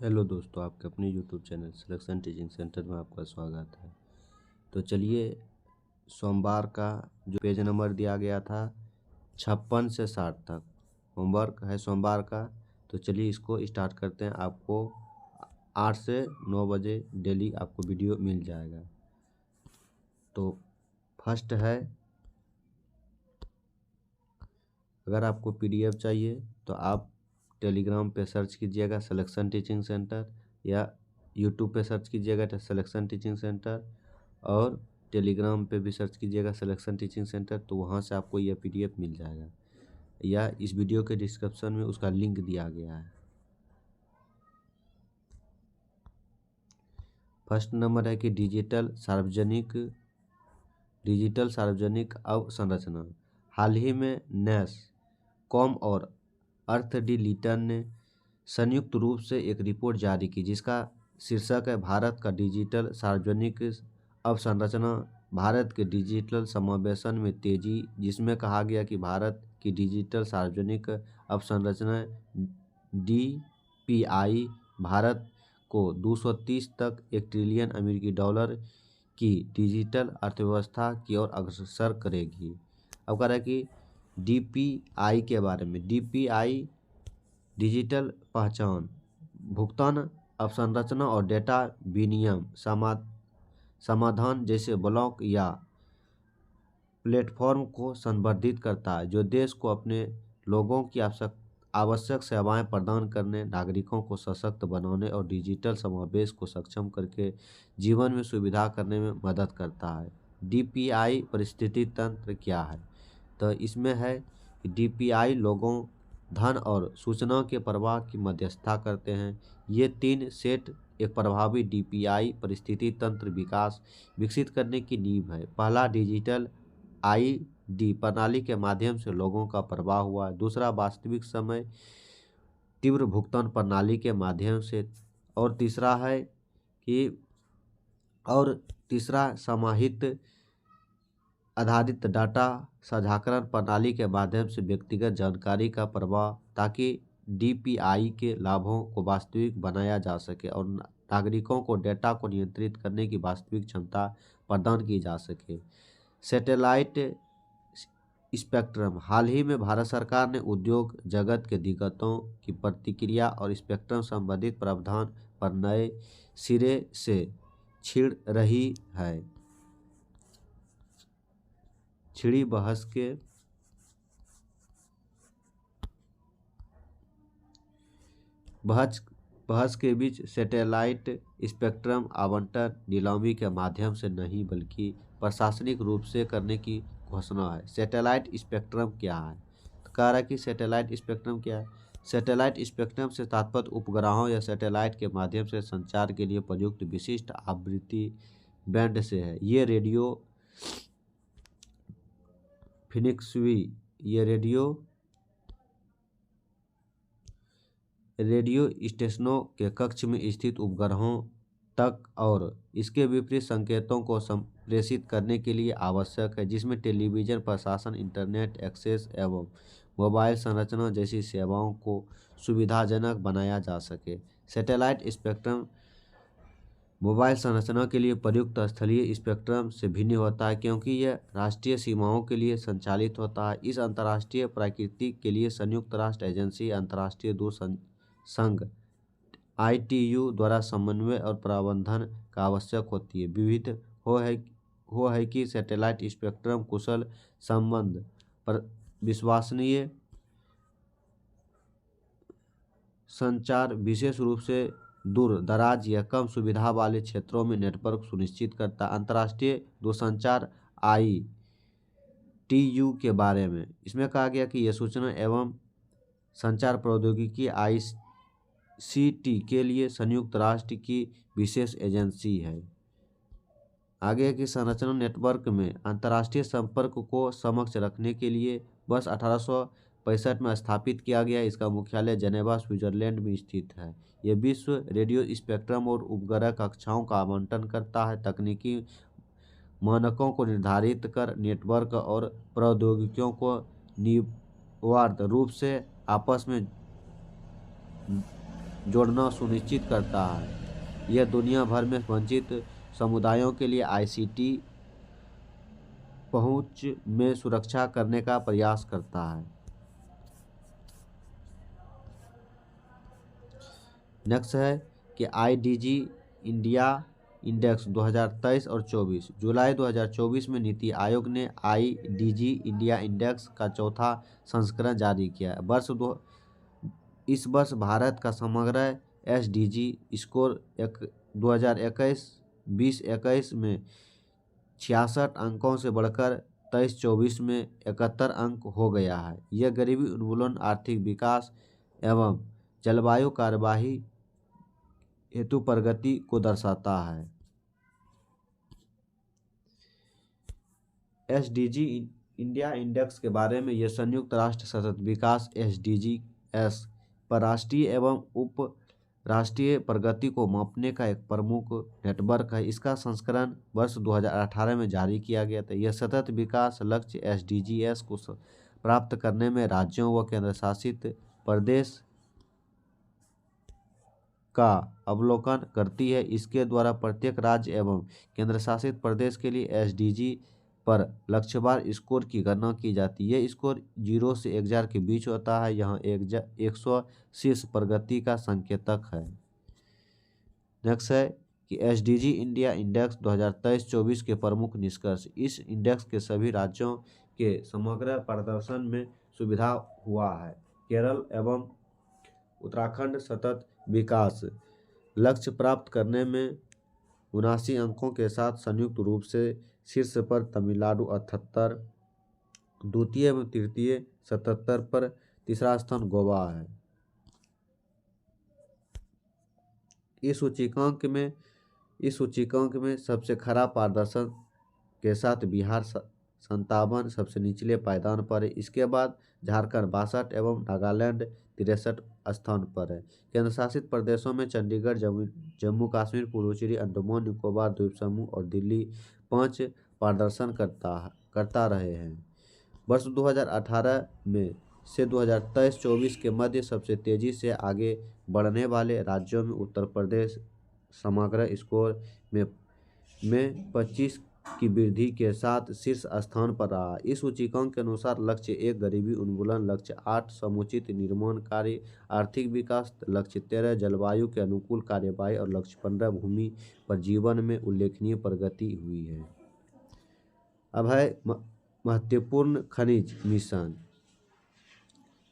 Hello दोस्तों, आपके अपने YouTube channel selection teaching centre में आपका स्वागत है। तो चलिए, सोमवार का जो पेज नंबर दिया गया था 56 से 60 तक होमवर्क है सोमवार का। तो चलिए इसको स्टार्ट करते हैं। आपको 8 से 9 बजे डेली आपको वीडियो मिल जाएगा। तो फर्स्ट है, अगर आपको पीडीएफ चाहिए तो आप टेलीग्राम पे सर्च कीजिएगा सिलेक्शन टीचिंग सेंटर, या यूट्यूब पे सर्च कीजिएगा सिलेक्शन टीचिंग सेंटर, और टेलीग्राम पे भी सर्च कीजिएगा सिलेक्शन टीचिंग सेंटर। तो वहाँ से आपको यह पीडीएफ मिल जाएगा, या इस वीडियो के डिस्क्रिप्शन में उसका लिंक दिया गया है। फर्स्ट नंबर है कि डिजिटल सार्वजनिक अवसंरचना। हाल ही में नेस कॉम और अर्थ डी लिटन ने संयुक्त रूप से एक रिपोर्ट जारी की जिसका शीर्षक है भारत का डिजिटल सार्वजनिक अवसंरचना, भारत के डिजिटल समावेशन में तेजी, जिसमें कहा गया कि भारत की डिजिटल सार्वजनिक अवसंरचना डीपीआई भारत को 230 तक $1 ट्रिलियन की डिजिटल अर्थव्यवस्था की ओर अग्रसर करेगी। अब कह रहा है कि डीपीआई के बारे में। डीपीआई डिजिटल पहचान, भुगतान अवसंरचना और डेटा विनिमय समाधान जैसे ब्लॉक या प्लेटफॉर्म को संवर्धित करता है, जो देश को अपने लोगों की आवश्यक सेवाएं प्रदान करने, नागरिकों को सशक्त बनाने और डिजिटल समावेश को सक्षम करके जीवन में सुविधा करने में मदद करता है। डीपीआई परिस्थिति तंत्र क्या है? तो इसमें है कि डीपीआई लोगों, धन और सूचना के प्रवाह की मध्यस्थता करते हैं। ये तीन सेट एक प्रभावी डीपीआई परिस्थिति तंत्र विकसित करने की नींव है। पहला, डिजिटल आईडी प्रणाली के माध्यम से लोगों का प्रवाह हुआ। दूसरा, वास्तविक समय तीव्र भुगतान प्रणाली के माध्यम से। और तीसरा समाहित आधारित डाटा साझाकरण प्रणाली के माध्यम से व्यक्तिगत जानकारी का प्रवाह, ताकि डीपीआई के लाभों को वास्तविक बनाया जा सके और नागरिकों को डेटा को नियंत्रित करने की वास्तविक क्षमता प्रदान की जा सके। Satellite spectrum. हाल ही में भारत सरकार ने उद्योग जगत के दिक्कतों की प्रतिक्रिया और स्पेक्ट्रम संबंधित प्रावधान पर नए सिरे से छिड़ रही है। छिड़ी बहस के बीच सैटेलाइट स्पेक्ट्रम आवंटन नीलामी के माध्यम से नहीं बल्कि प्रशासनिक रूप से करने की घोषणा है। सैटेलाइट स्पेक्ट्रम क्या है? तो कह रहा है कि सैटेलाइट स्पेक्ट्रम क्या है। सैटेलाइट स्पेक्ट्रम से तात्पर्य उपग्रहों या सैटेलाइट के माध्यम से संचार के लिए प्रयुक्त विशिष्ट आवृत्ति बैंड से है। ये रेडियो फ्रीक्वेंसी, ये रेडियो स्टेशनों के कक्ष में स्थित उपग्रहों तक और इसके विपरीत संकेतों को संप्रेषित करने के लिए आवश्यक है, जिसमें टेलीविजन प्रसारण, इंटरनेट एक्सेस एवं मोबाइल संरचना जैसी सेवाओं को सुविधाजनक बनाया जा सके। सैटेलाइट स्पेक्ट्रम मोबाइल संरचना के लिए प्रयुक्त स्थलीय स्पेक्ट्रम से भिन्न होता है, क्योंकि यह राष्ट्रीय सीमाओं के लिए संचालित होता है। इस अंतर्राष्ट्रीय प्रकृति के लिए संयुक्त राष्ट्र एजेंसी अंतर्राष्ट्रीय दूरसंघ ITU द्वारा समन्वय और प्रबंधन का आवश्यक होती है। विविध हो है कि सैटेलाइट स्पेक्ट्रम कुशल संबंध पर विश्वसनीय संचार, विशेष रूप से दूर दराज या कम सुविधा वाले क्षेत्रों में नेटवर्क सुनिश्चित करता। अंतर्राष्ट्रीय दूरसंचार ITU के बारे में इसमें कहा गया कि यह सूचना एवं संचार प्रौद्योगिकी ICT के लिए संयुक्त राष्ट्र की विशेष एजेंसी है। आगे की संरचना नेटवर्क में अंतर्राष्ट्रीय संपर्क को समक्ष रखने के लिए वर्ष 1865 में स्थापित किया गया। इसका मुख्यालय जेनेवा, स्विट्जरलैंड में स्थित है। यह विश्व रेडियो स्पेक्ट्रम और उपग्रह कक्षाओं का आवंटन करता है, तकनीकी मानकों को निर्धारित कर नेटवर्क और प्रौद्योगिकियों को अनिवार्य रूप से आपस में जोड़ना सुनिश्चित करता है। यह दुनिया भर में वंचित समुदायों के लिए आईसीटी पहुंच में सुरक्षा करने का प्रयास करता है। नेक्स्ट है कि आईडीजी इंडिया इंडेक्स 2023 और 24। जुलाई 2024 में नीति आयोग ने आईडीजी इंडिया इंडेक्स का चौथा संस्करण जारी किया है। इस वर्ष भारत का समग्र एसडीजी स्कोर 2021 में 66 अंकों से बढ़कर 23-24 में 71 अंक हो गया है। यह गरीबी उन्मूलन, आर्थिक विकास एवं जलवायु कार्यवाही हेतु प्रगति को दर्शाता है। एसडीजी इंडिया इंडेक्स के बारे में यह संयुक्त राष्ट्र सतत विकास एसडीजीएस पर राष्ट्रीय एवं उप राष्ट्रीय प्रगति को मापने का एक प्रमुख नेटवर्क है। इसका संस्करण वर्ष 2018 में जारी किया गया था। यह सतत विकास लक्ष्य एसडीजीएस को प्राप्त करने में राज्यों व केंद्र शासित प्रदेश का अवलोकन करती है। इसके द्वारा प्रत्येक राज्य एवं केंद्र शासित प्रदेश के लिए एसडीजी पर लक्ष्यवार स्कोर की गणना की जाती है। यह स्कोर 0 से 1000 के बीच होता है। यहाँ 100 शीर्ष प्रगति का संकेतक है। नेक्स्ट है कि एसडीजी इंडिया इंडेक्स 2023-24 के प्रमुख निष्कर्ष। इस इंडेक्स के सभी राज्यों के समग्र प्रदर्शन में सुधार हुआ है। केरल एवं उत्तराखंड सतत विकास लक्ष्य प्राप्त करने में 79 अंकों के साथ संयुक्त रूप से शीर्ष पर, तमिलनाडु 78, द्वितीय एवं तृतीय 77 पर, तीसरा स्थान गोवा है। इस सूचकांक में सबसे खराब प्रदर्शन के साथ बिहार 57 सबसे निचले पायदान पर है। इसके बाद झारखंड 62 एवं नागालैंड 63 स्थान पर है। केंद्र शासित प्रदेशों में चंडीगढ़, जम्मू कश्मीर, पुडुचेरी, अंडमान निकोबार द्वीप समूह और दिल्ली 5 प्रदर्शन करता रहे हैं। वर्ष 2018 में से 2023-24 के मध्य सबसे तेजी से आगे बढ़ने वाले राज्यों में उत्तर प्रदेश समग्र स्कोर में 25 की वृद्धि के साथ शीर्ष स्थान पर रहा। इस सूचकांक के अनुसार लक्ष्य 1 गरीबी उन्मूलन, लक्ष्य 8 समुचित निर्माण कार्य, आर्थिक विकास, लक्ष्य 13 जलवायु के अनुकूल कार्यवाही और लक्ष्य 15 भूमि पर जीवन में उल्लेखनीय प्रगति हुई है। अब है महत्वपूर्ण खनिज मिशन।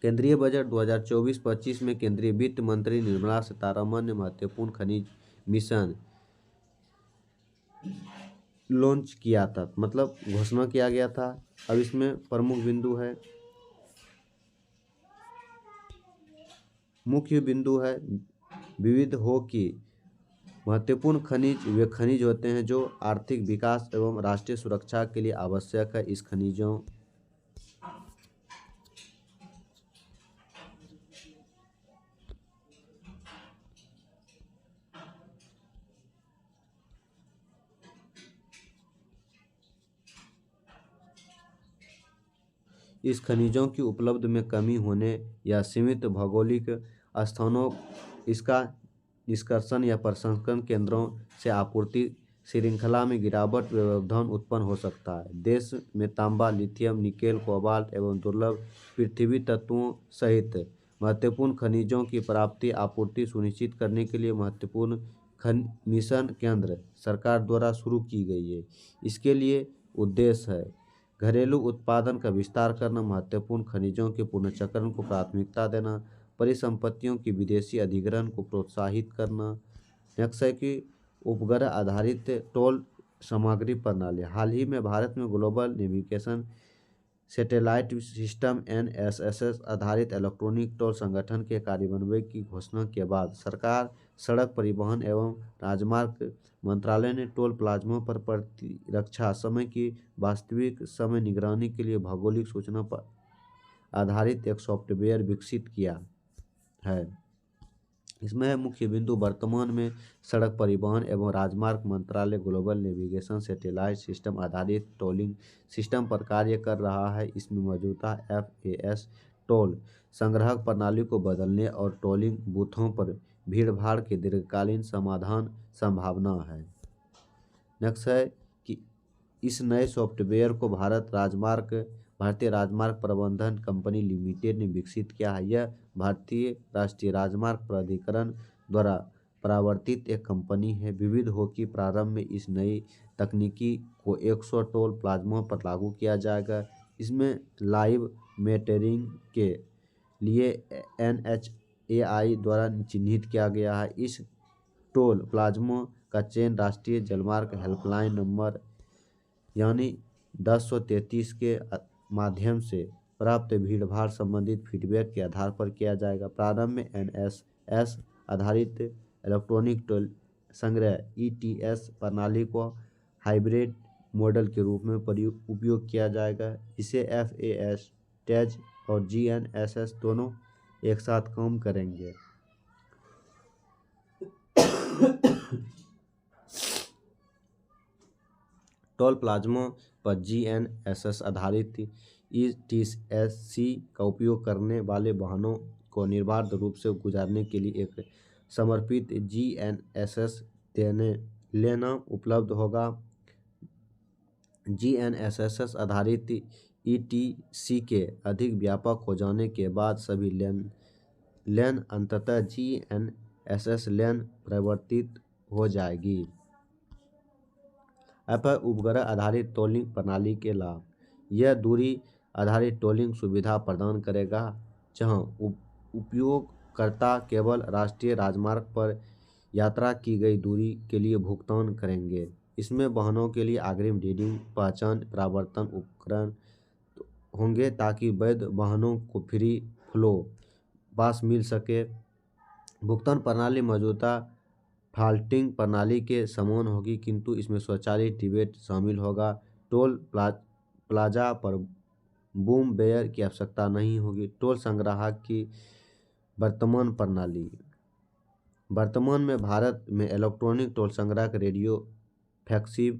केंद्रीय बजट 2024-25 में केंद्रीय वित्त मंत्री निर्मला सीतारमण ने महत्वपूर्ण खनिज मिशन लॉन्च किया था, मतलब घोषणा किया गया था। अब इसमें प्रमुख मुख्य बिंदु है विविध हो कि महत्वपूर्ण खनिज वे खनिज होते हैं जो आर्थिक विकास एवं राष्ट्रीय सुरक्षा के लिए आवश्यक है। इस खनिजों की उपलब्ध में कमी होने या सीमित भौगोलिक स्थानों इसका निष्कर्षण या प्रसंस्करण केंद्रों से आपूर्ति श्रृंखला में गिरावट व्यवधान उत्पन्न हो सकता है। देश में तांबा, लिथियम, निकेल, कोबाल्ट एवं दुर्लभ पृथ्वी तत्वों सहित महत्वपूर्ण खनिजों की प्राप्ति आपूर्ति सुनिश्चित करने के लिए महत्वपूर्ण मिशन केंद्र सरकार द्वारा शुरू की गई है। इसके लिए उद्देश्य है घरेलू उत्पादन का विस्तार करना, महत्वपूर्ण खनिजों के पुनर्चक्रण को प्राथमिकता देना, परिसंपत्तियों की विदेशी अधिग्रहण को प्रोत्साहित करना। नेक्स्ट है कि उपग्रह आधारित टोल सामग्री प्रणाली। हाल ही में भारत में global navigation satellite system NSS आधारित इलेक्ट्रॉनिक टोल संगठन के कार्यान्वयन की घोषणा के बाद सरकार, सड़क परिवहन एवं राजमार्ग मंत्रालय ने टोल प्लाज्मा पर प्रतिरक्षा समय की वास्तविक समय निगरानी के लिए भौगोलिक सूचना पर आधारित एक सॉफ्टवेयर विकसित किया है। इसमें मुख्य बिंदु वर्तमान में सड़क परिवहन एवं राजमार्ग मंत्रालय ग्लोबल नेविगेशन सैटेलाइट सिस्टम आधारित टोलिंग सिस्टम पर कार्य कर रहा है। इसमें मौजूदा FAS टोल संग्रहक प्रणाली को बदलने और टोलिंग बूथों पर भीड़भाड़ के दीर्घकालीन समाधान संभावना है। नेक्स्ट है कि इस नए सॉफ्टवेयर को भारतीय राजमार्ग प्रबंधन कंपनी लिमिटेड ने विकसित किया है। यह भारतीय राष्ट्रीय राजमार्ग प्राधिकरण द्वारा प्रवर्तित एक कंपनी है। विविध हो कि प्रारंभ में इस नई तकनीकी को 100 टोल प्लाज्मा पर लागू किया जाएगा। इसमें लाइव मीटरिंग के लिए NHAI द्वारा चिन्हित किया गया है। इस टोल प्लाज्मा का चयन राष्ट्रीय जलमार्ग हेल्पलाइन नंबर यानी 1033 के माध्यम से प्राप्त भीड़भाड़ संबंधित फीडबैक के आधार पर किया जाएगा। प्रारंभ में NSS आधारित इलेक्ट्रॉनिक टोल संग्रह ETS प्रणाली को हाइब्रिड मॉडल के रूप में उपयोग किया जाएगा। इसे FASTag और GNSS दोनों एक साथ काम करेंगे। टोल प्लाज्मा पर GNSS आधारित ETSC का उपयोग करने वाले वाहनों को निर्बाध रूप से गुजारने के लिए एक समर्पित GNSS लेना उपलब्ध होगा। GNSS आधारित ETC के अधिक व्यापक हो जाने के बाद सभी लेन अंततः GNSS लेन परिवर्तित हो जाएगी। उपग्रह आधारित टोलिंग प्रणाली के लाभ। यह दूरी आधारित टोलिंग सुविधा प्रदान करेगा, जहां उपयोगकर्ता केवल राष्ट्रीय राजमार्ग पर यात्रा की गई दूरी के लिए भुगतान करेंगे। इसमें वाहनों के लिए अग्रिम रीडिंग पहचान प्रवर्तन उपकरण होंगे ताकि वैध वाहनों को फ्री फ्लो पास मिल सके। भुगतान प्रणाली मौजूदा फॉल्टिंग प्रणाली के समान होगी, किंतु इसमें स्वचालित टिकट शामिल होगा। टोल प्लाजा पर बूम बेयर की आवश्यकता नहीं होगी। टोल संग्राहक की वर्तमान प्रणाली। वर्तमान में भारत में इलेक्ट्रॉनिक टोल संग्राहक रेडियो फ्लेक्सिव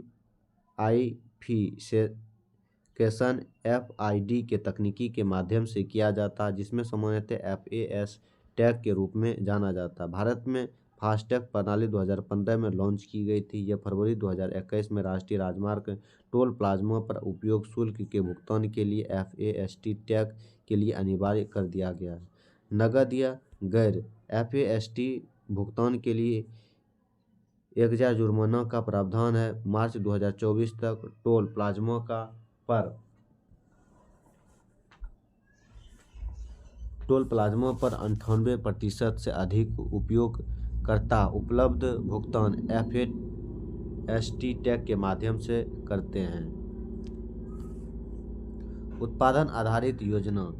आइडेंटिफिकेशन FID के तकनीकी के माध्यम से किया जाता है, जिसमें सामान्यतः FASTag के रूप में जाना जाता है। भारत में फास्टैग प्रणाली 2015 में लॉन्च की गई थी। यह फरवरी 2021 में राष्ट्रीय राजमार्ग टोल प्लाज्मा पर उपयोग शुल्क के भुगतान के लिए FASTag के लिए अनिवार्य कर दिया गया है। नगद या गैर FAST भुगतान के लिए 1000 जुर्माना का प्रावधान है। मार्च 2024 तक टोल प्लाज्मा पर 98% से अधिक उपयोगकर्ता उपलब्ध भुगतान FASTag के माध्यम से करते हैं। उत्पादन आधारित योजना।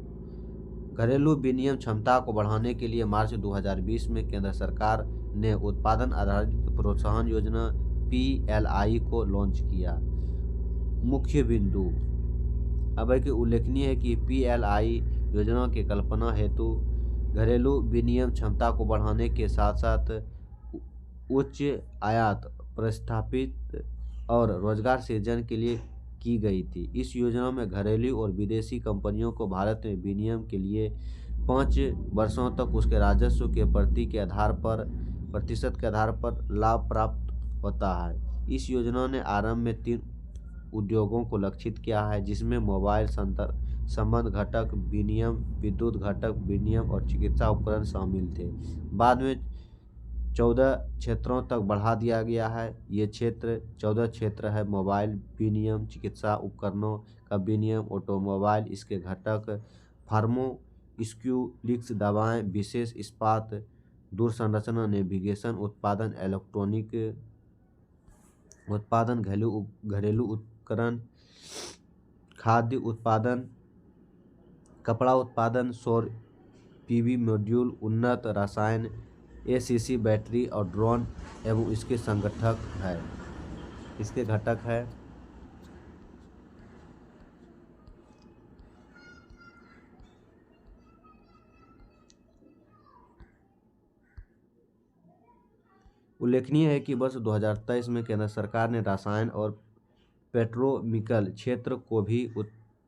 घरेलू विनिमय क्षमता को बढ़ाने के लिए मार्च 2020 में केंद्र सरकार ने उत्पादन आधारित प्रोत्साहन योजना PLI को लॉन्च किया। मुख्य बिंदु। अब है कि उल्लेखनीय है कि PLI योजना की कल्पना हेतु घरेलू विनिमय क्षमता को बढ़ाने के साथ साथ उच्च आयात प्रस्थापित और रोजगार सृजन के लिए की गई थी। इस योजना में घरेलू और विदेशी कंपनियों को भारत में विनिमय के लिए 5 वर्षों तक उसके राजस्व के प्रतिशत के आधार पर लाभ प्राप्त होता है। इस योजना ने आरंभ में 3 उद्योगों को लक्षित किया है, जिसमें मोबाइल संबंध घटक विनिमय, विद्युत घटक विनिमय और चिकित्सा उपकरण शामिल थे। बाद में 14 क्षेत्रों तक बढ़ा दिया गया है। ये 14 क्षेत्र है: मोबाइल विनिमय, चिकित्सा उपकरणों का विनिमय, ऑटोमोबाइल इसके घटक, फार्मास्यूटिकल्स दवाएं, विशेष इस्पात, दूरसंचार, नेविगेशन उत्पादन, इलेक्ट्रॉनिक उत्पादन, घरेलू उपकरण, खाद्य उत्पादन, कपड़ा उत्पादन, सौर PV मॉड्यूल, उन्नत रसायन, ACC बैटरी और ड्रोन एवं इसके घटक है। उल्लेखनीय है कि वर्ष 2023 में केंद्र सरकार ने रसायन और पेट्रोकेमिकल क्षेत्र को भी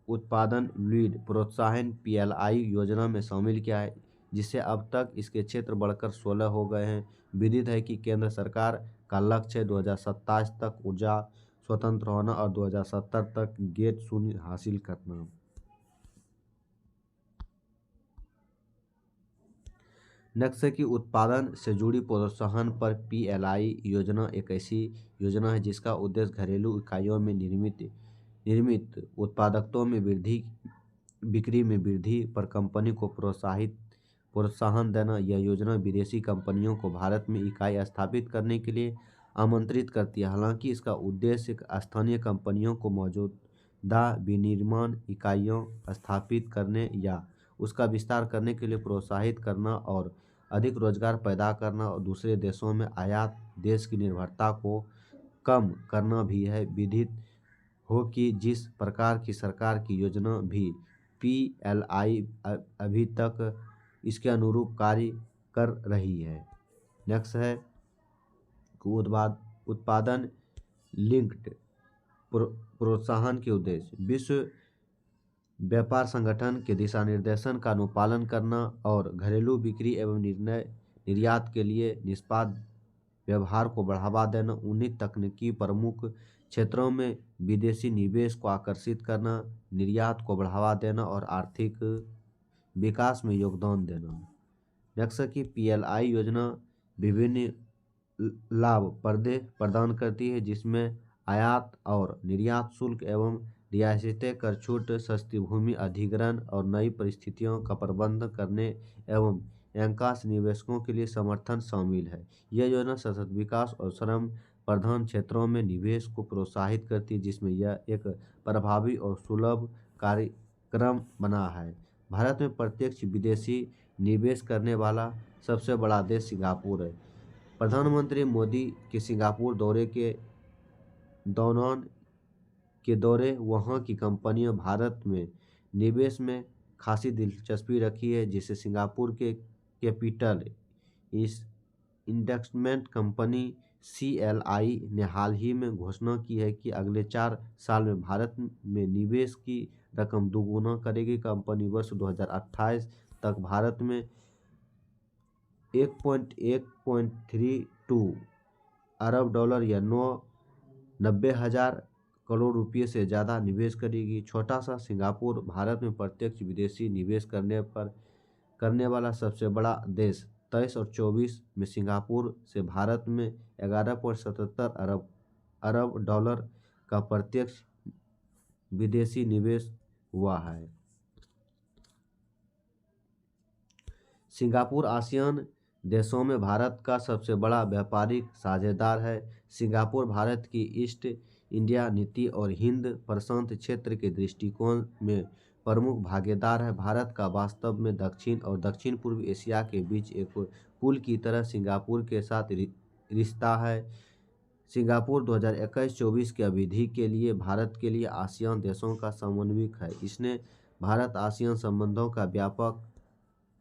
उत्पादन लीड प्रोत्साहन PLI योजना में शामिल किया है। जिससे अब तक इसके क्षेत्र बढ़कर 16 हो गए हैं। विदित है कि केंद्र सरकार का लक्ष्य है 2027 तक ऊर्जा स्वतंत्र होना और 2070 तक गेट शून्य हासिल करना। नेक्स्ट है कि उत्पादन से जुड़ी प्रोत्साहन पर PLI योजना एक ऐसी योजना है जिसका उद्देश्य घरेलू इकाइयों में निर्मित उत्पादकताओं में वृद्धि, बिक्री में वृद्धि पर कंपनी को प्रोत्साहन देना। यह योजना विदेशी कंपनियों को भारत में इकाई स्थापित करने के लिए आमंत्रित करती है। हालांकि इसका उद्देश्य स्थानीय कंपनियों को मौजूदा विनिर्माण इकाइयों स्थापित करने या उसका विस्तार करने के लिए प्रोत्साहित करना और अधिक रोजगार पैदा करना और दूसरे देशों में आयात देश की निर्भरता को कम करना भी है। विदित हो कि जिस प्रकार की सरकार की योजना भी PLI अभी तक इसके अनुरूप कार्य कर रही है। नेक्स्ट है उत्पादन लिंक्ड प्रोत्साहन के उद्देश्य विश्व व्यापार संगठन के दिशा निर्देशन का अनुपालन करना और घरेलू बिक्री एवं निर्यात के लिए निष्पक्ष व्यवहार को बढ़ावा देना। उन्हीं तकनीकी प्रमुख क्षेत्रों में विदेशी निवेश को आकर्षित करना, निर्यात को बढ़ावा देना और आर्थिक विकास में योगदान देना। नेक्स्ट है कि PLI योजना विभिन्न लाभ प्रदान करती है जिसमें आयात और निर्यात शुल्क एवं रियायतें, कर छूट, सस्ती भूमि अधिग्रहण और नई परिस्थितियों का प्रबंधन करने एवं अंकांश निवेशकों के लिए समर्थन शामिल है। यह योजना सतत विकास और श्रम प्रधान क्षेत्रों में निवेश को प्रोत्साहित करती है जिसमें यह एक प्रभावी और सुलभ कार्यक्रम बना है। भारत में प्रत्यक्ष विदेशी निवेश करने वाला सबसे बड़ा देश सिंगापुर है। प्रधानमंत्री मोदी के सिंगापुर दौरे के दौरान वहां की कंपनियों भारत में निवेश में खासी दिलचस्पी रखी है, जिसे सिंगापुर के कैपिटल इन्वेस्टमेंट कंपनी CLI ने हाल ही में घोषणा की है कि अगले 4 साल में भारत में निवेश की रकम दोगुना करेगी। कंपनी वर्ष 2028 तक भारत में 1.32 अरब डॉलर या 90,000 करोड़ रुपये से ज़्यादा निवेश करेगी। छोटा सा सिंगापुर भारत में प्रत्यक्ष विदेशी निवेश करने वाला सबसे बड़ा देश 23 और 24 में सिंगापुर से भारत में 11.77 अरब डॉलर का प्रत्यक्ष विदेशी निवेश हुआ है। सिंगापुर आसियान देशों में भारत का सबसे बड़ा व्यापारिक साझेदार है। सिंगापुर भारत की ईस्ट इंडिया नीति और हिंद प्रशांत क्षेत्र के दृष्टिकोण में प्रमुख भागीदार है। भारत का वास्तव में दक्षिण और दक्षिण पूर्व एशिया के बीच एक पुल की तरह सिंगापुर के साथ रिश्ता है। सिंगापुर 2021-24 की अवधि के लिए भारत के लिए आसियान देशों का समन्वयक है। इसने भारत आसियान संबंधों का व्यापक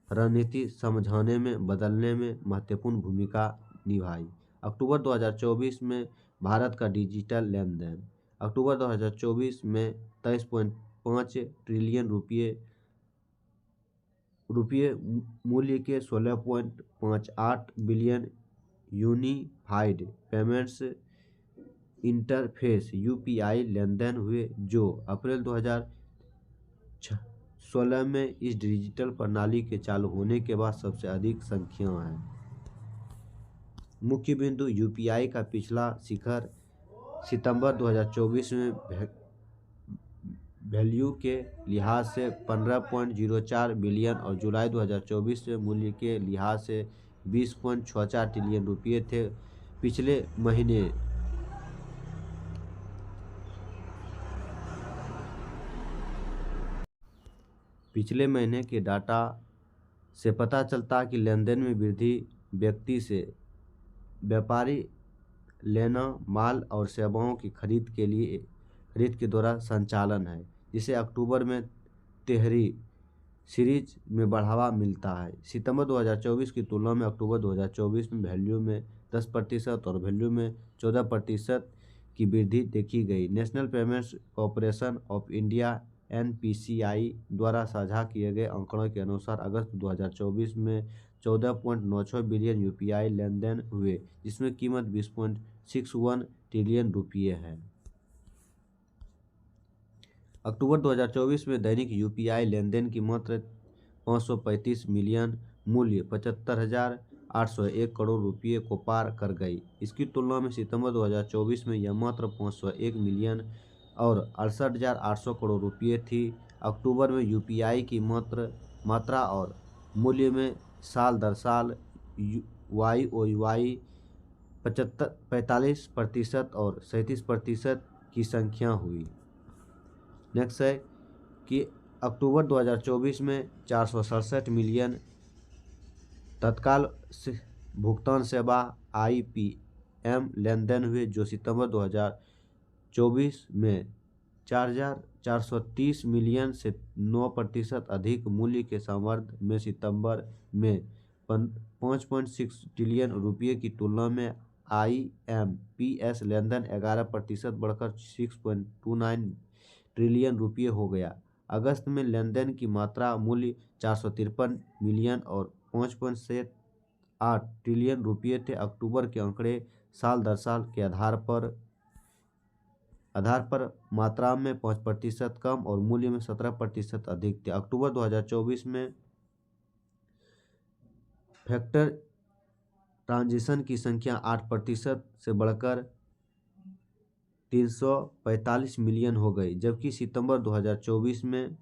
रणनीति समझाने में बदलने में महत्वपूर्ण भूमिका निभाई। अक्टूबर 2024 में भारत का डिजिटल लेन देन अक्टूबर 2024 में 23.5 ट्रिलियन रुपये मूल्य के 16.58 billion unified payments interface UPI लेन देन हुए, जो अप्रैल 2016 में इस डिजिटल प्रणाली के चालू होने के बाद सबसे अधिक संख्या है। मुख्य बिंदु UPI का पिछला शिखर सितंबर 2024 में वैल्यू के लिहाज से 15.04 बिलियन और जुलाई 2024 में मूल्य के लिहाज से 20.64 ट्रिलियन रुपये थे। पिछले महीने के डाटा से पता चलता है कि लेनदेन में वृद्धि व्यक्ति से व्यापारी लेना माल और सेवाओं की खरीद के द्वारा संचालन है, जिसे अक्टूबर में तिहरी सीरीज में बढ़ावा मिलता है। सितंबर 2024 की तुलना में अक्टूबर 2024 में वैल्यू में 10% और वैल्यू में 14% की वृद्धि देखी गई। National payments corporation of India NPCI द्वारा साझा किए गए आंकड़ों के अनुसार अगस्त 2024 में 14.96 बिलियन यूपीआई लेन देन हुए, जिसमें कीमत 20.61 ट्रिलियन रुपये है। अक्टूबर 2024 में दैनिक यूपीआई लेन देन की मात्रा 535 मिलियन, मूल्य 75,801 करोड़ रुपये को पार कर गई। इसकी तुलना में सितंबर 2024 में यह मात्र 501 मिलियन और 68,800 करोड़ रुपये थी। अक्टूबर में यूपीआई की मात्रा और मूल्य में साल दर साल YoY 45% और 37% की संख्या हुई। नेक्स्ट है कि अक्टूबर 2024 में 467 मिलियन तत्काल भुगतान सेवा IPM लेन देन हुए, जो सितंबर 2024 में 4,430 मिलियन से 9% अधिक। मूल्य के संवर्ध में सितंबर में 5.6 ट्रिलियन रुपये की तुलना में IMPS लेन देन 11% बढ़कर 6.29 ट्रिलियन रुपये हो गया। अगस्त में लेन देन की मात्रा मूल्य 453 मिलियन और 5.78 ट्रिलियन रुपये थे। अक्टूबर के आंकड़े साल दर साल के आधार पर मात्रा में 5% कम और मूल्य में 17% अधिक थे। अक्टूबर 2024 में फैक्टर ट्रांजिशन की संख्या 8% से बढ़कर 345 मिलियन हो गई, जबकि सितंबर 2024 में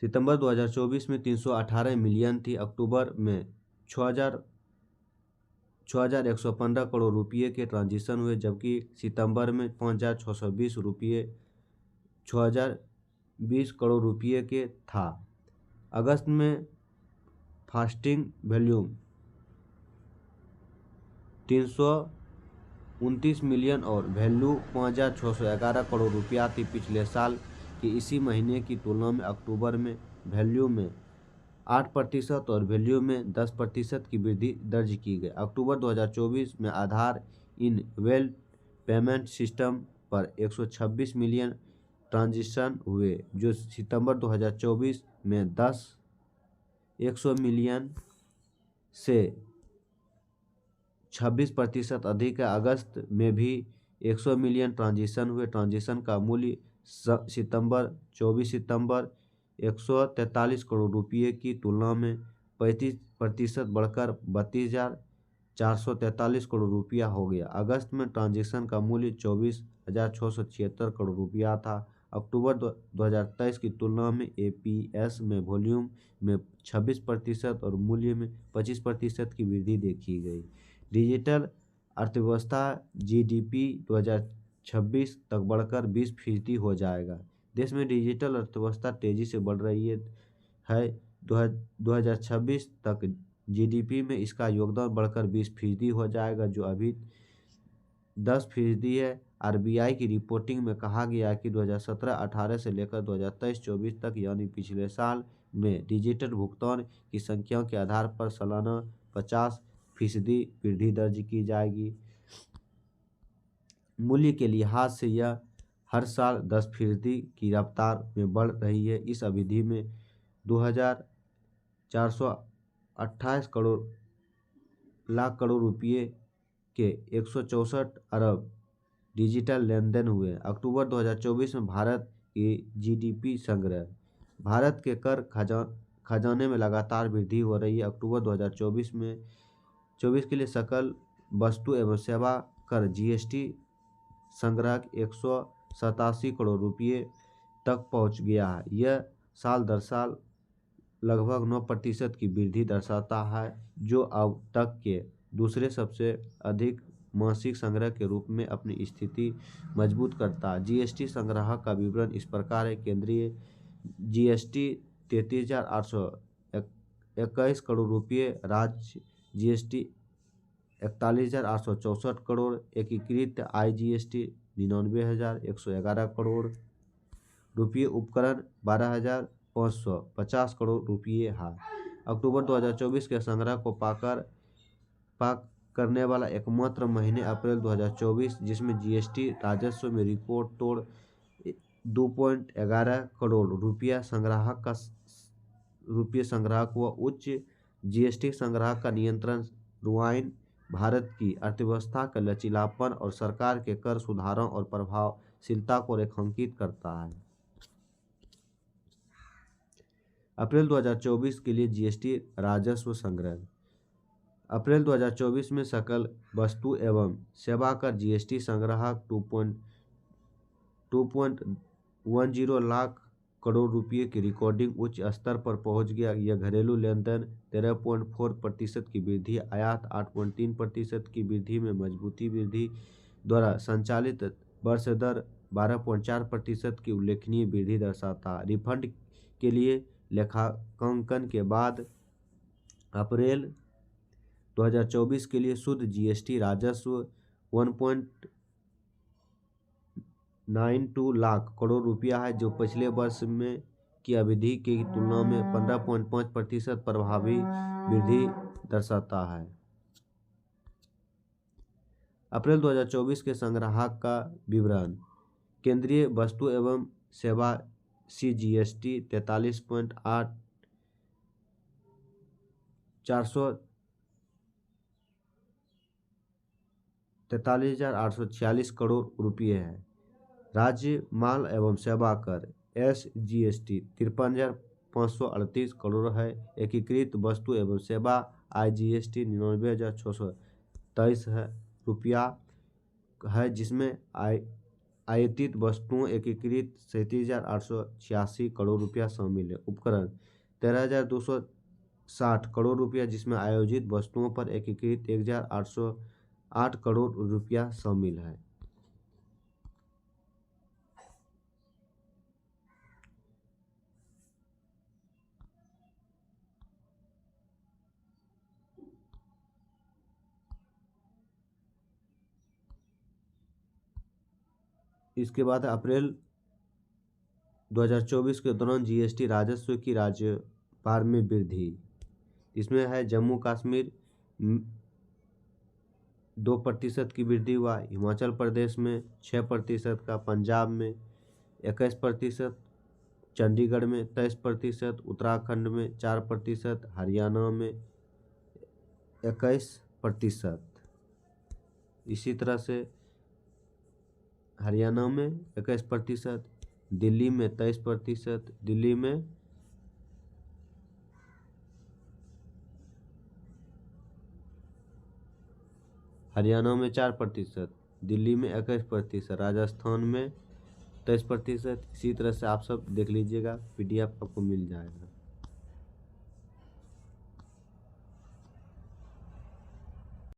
सितंबर 2024 में 318 मिलियन थी। अक्टूबर में 6,115 करोड़ रुपये के ट्रांजिशन हुए, जबकि सितंबर में 5,620 करोड़ रुपये के था। अगस्त में फास्टिंग वॉल्यूम 329 मिलियन और वैल्यू 5,611 करोड़ रुपया थी। पिछले साल के इसी महीने की तुलना में अक्टूबर में वैल्यू में 8% और वैल्यू में 10% की वृद्धि दर्ज की गई। अक्टूबर 2024 में आधार इन वेल पेमेंट सिस्टम पर 126 मिलियन ट्रांजिशन हुए, जो सितंबर 2024 में 100 मिलियन से 26% अधिक है। अगस्त में भी 100 मिलियन ट्रांजिशन हुए। ट्रांजिशन का मूल्य सितंबर 143 करोड़ रुपये की तुलना में 35% बढ़कर 32,443 करोड़ रुपया हो गया। अगस्त में ट्रांजेक्शन का मूल्य 24,676 करोड़ रुपया था। अक्टूबर 2023 की तुलना में APS में वॉल्यूम में 26% और मूल्य में 25% की वृद्धि देखी गई। डिजिटल अर्थव्यवस्था GDP 2026 तक बढ़कर 20% हो जाएगा। देश में डिजिटल अर्थव्यवस्था तेजी से बढ़ रही है। 2026 तक GDP में इसका योगदान बढ़कर 20% हो जाएगा, जो अभी 10% है। RBI की रिपोर्टिंग में कहा गया कि 2017-18 से लेकर 2023-24 तक, यानी पिछले साल में डिजिटल भुगतान की संख्याओं के आधार पर सालाना 50% वृद्धि दर्ज की जाएगी। मूल्य के लिहाज से यह हर साल 10% की रफ्तार में बढ़ रही है। इस अवधि में 2,428 लाख करोड़ रुपये के 164 अरब डिजिटल लेन देन हुए। अक्टूबर 2024 में भारत की GDP संग्रह, भारत के कर खजाने में लगातार वृद्धि हो रही है। अक्टूबर 2024 के लिए सकल वस्तु एवं सेवा कर GST संग्रह 187 करोड़ रुपये तक पहुंच गया है। यह साल दर साल लगभग 9% की वृद्धि दर्शाता है, जो अब तक के दूसरे सबसे अधिक मासिक संग्रह के रूप में अपनी स्थिति मजबूत करता है। GST संग्रह का विवरण इस प्रकार है। केंद्रीय GST 33,821 करोड़ रुपये, राज्य GST 41,864 करोड़, एकीकृत IGST 99,111 करोड़ रुपये, उपकरण 12,550 करोड़ रुपये है। अक्टूबर 2024 के संग्रह को पाक करने वाला एकमात्र महीने अप्रैल 2024, जिसमें जीएसटी राजस्व में रिकॉर्ड तोड़ 2.11 करोड़ रुपया संग्राहक व उच्च जीएसटी संग्रह का नियंत्रण रुआइन भारत की अर्थव्यवस्था का लचीलापन और सरकार के कर सुधारों और प्रभावशीलता को रेखांकित करता है। अप्रैल 2024 के लिए जीएसटी राजस्व संग्रह। अप्रैल 2024 में सकल वस्तु एवं सेवा कर जीएसटी संग्रह 2.10 लाख करोड़ रुपये की रिकॉर्डिंग उच्च स्तर पर पहुंच गया। यह घरेलू लेन देन 13.4% की वृद्धि, आयात 8.3% की वृद्धि में मजबूती वृद्धि द्वारा संचालित वर्ष दर 12.4% की उल्लेखनीय वृद्धि दर्शाता है। रिफंड के लिए लेखांकन के बाद अप्रैल 2024 के लिए शुद्ध जीएसटी राजस्व 1.92 लाख करोड़ रुपया है, जो पिछले वर्ष में की अवधि की तुलना में 15.5% प्रभावी वृद्धि दर्शाता है। अप्रैल 2024 के संग्राहक का विवरण। केंद्रीय वस्तु एवं सेवा सीजीएसटी 43,846 करोड़ रुपये है। राज्य माल एवं सेवा कर एसजीएसटी 53,538 करोड़ है। एकीकृत वस्तु एवं सेवा आईजीएसटी 99,623 है रुपया है, जिसमें आयातित वस्तुओं एकीकृत 37,886 करोड़ रुपया शामिल है। उपकरण 13,260 करोड़ रुपया, जिसमें आयोजित वस्तुओं पर एकीकृत 1,808 करोड़ रुपया शामिल है। इसके बाद अप्रैल 2024 के दौरान जीएसटी राजस्व की राज्यभर में वृद्धि। इसमें है जम्मू कश्मीर 2% की वृद्धि हुआ, हिमाचल प्रदेश में 6% का, पंजाब में 21%, चंडीगढ़ में 23%, उत्तराखंड में 4%, हरियाणा में 21%। इसी तरह से हरियाणा में 21%, दिल्ली में 23%, दिल्ली में हरियाणा में 4%, दिल्ली में 21%, राजस्थान में 23%। इसी तरह से आप सब देख लीजिएगा, पीडीएफ आपको मिल जाएगा।